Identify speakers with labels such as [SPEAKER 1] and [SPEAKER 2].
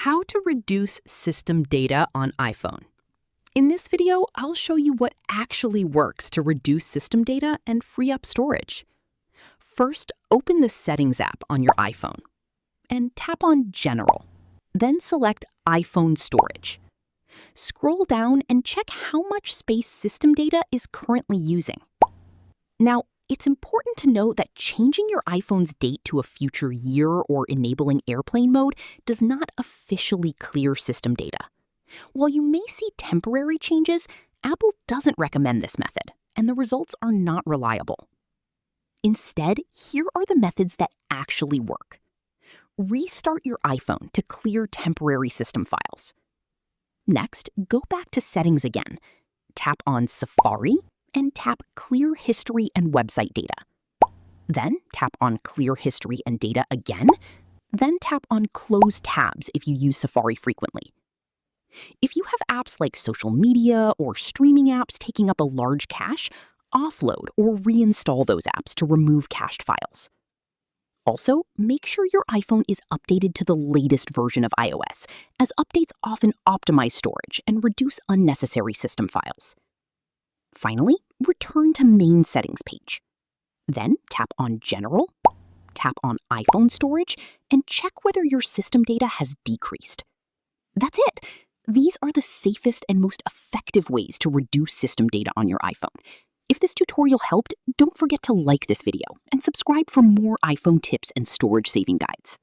[SPEAKER 1] How to reduce system data on iPhone. In this video, I'll show you what actually works to reduce system data and free up storage. First, open the Settings app on your iPhone and tap on General. Then select iPhone Storage. Scroll down and check how much space system data is currently using. Now, it's important to note that changing your iPhone's date to a future year or enabling airplane mode does not officially clear system data. While you may see temporary changes, Apple doesn't recommend this method, and the results are not reliable. Instead, here are the methods that actually work. Restart your iPhone to clear temporary system files. Next, go back to Settings again. Tap on Safari and tap Clear History and Website Data. Then tap on Clear History and Data again. Then tap on Close Tabs if you use Safari frequently. If you have apps like social media or streaming apps taking up a large cache, offload or reinstall those apps to remove cached files. Also, make sure your iPhone is updated to the latest version of iOS, as updates often optimize storage and reduce unnecessary system files. Finally, return to Main Settings page. Then tap on General, tap on iPhone Storage, and check whether your system data has decreased. That's it. These are the safest and most effective ways to reduce system data on your iPhone. If this tutorial helped, don't forget to like this video and subscribe for more iPhone tips and storage saving guides.